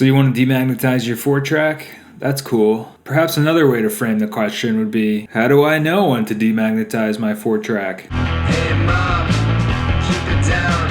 So you want to demagnetize your 4-track? That's cool. Perhaps another way to frame the question would be, how do I know when to demagnetize my 4-track? Hey mom, keep it down.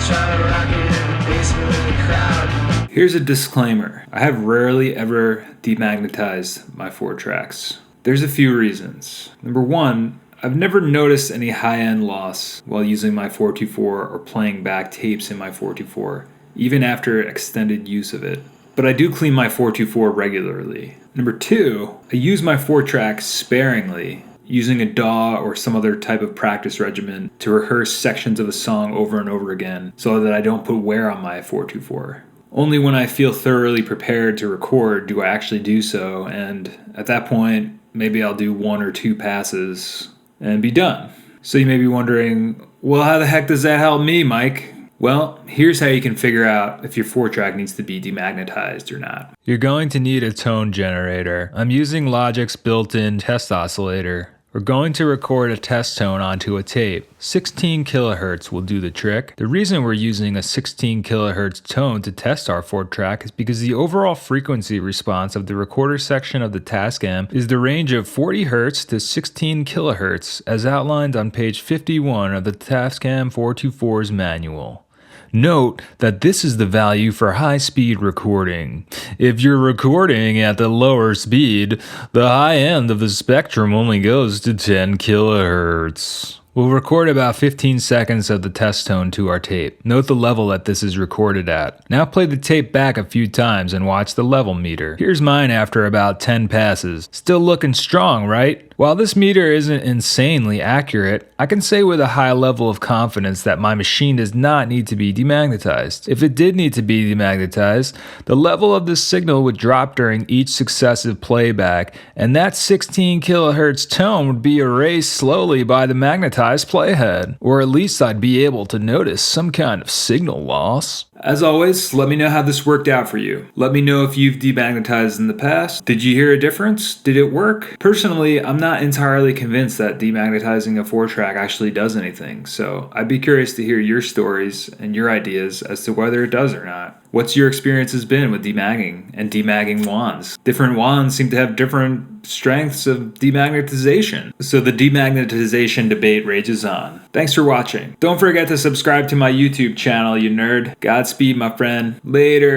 Try to rock it in the basement of the crowd. Here's a disclaimer. I have rarely ever demagnetized my 4-tracks. There's a few reasons. Number one, I've never noticed any high-end loss while using my 424 or playing back tapes in my 424, even after extended use of it. But I do clean my 424 regularly. Number two, I use my 4-track sparingly, using a DAW or some other type of practice regimen to rehearse sections of a song over and over again so that I don't put wear on my 424. Only when I feel thoroughly prepared to record do I actually do so, and at that point, maybe I'll do 1 or 2 passes and be done. So you may be wondering, well, how the heck does that help me, Mike? Well, here's how you can figure out if your 4-track needs to be demagnetized or not. You're going to need a tone generator. I'm using Logic's built-in test oscillator. We're going to record a test tone onto a tape. 16 kilohertz will do the trick. The reason we're using a 16 kilohertz tone to test our 4-track is because the overall frequency response of the recorder section of the Tascam is the range of 40 Hz to 16 kilohertz, as outlined on page 51 of the Tascam 424's manual. Note that this is the value for high-speed recording. If you're recording at the lower speed, the high end of the spectrum only goes to 10 kilohertz. We'll record about 15 seconds of the test tone to our tape. Note the level that this is recorded at. Now play the tape back a few times and watch the level meter. Here's mine after about 10 passes. Still looking strong, right? While this meter isn't insanely accurate, I can say with a high level of confidence that my machine does not need to be demagnetized. If it did need to be demagnetized, the level of the signal would drop during each successive playback, and that 16 kilohertz tone would be erased slowly by the magnetized playhead. Or at least I'd be able to notice some kind of signal loss. As always, let me know how this worked out for you. Let me know if you've demagnetized in the past. Did you hear a difference? Did it work? Personally, I'm not entirely convinced that demagnetizing a 4-track actually does anything, so I'd be curious to hear your stories and your ideas as to whether it does or not. What's your experiences been with demagging and demagging wands? Different wands seem to have different strengths of demagnetization, so the demagnetization debate rages on. Thanks for watching. Don't forget to subscribe to my YouTube channel, you nerd. Godspeed, my friend. Later.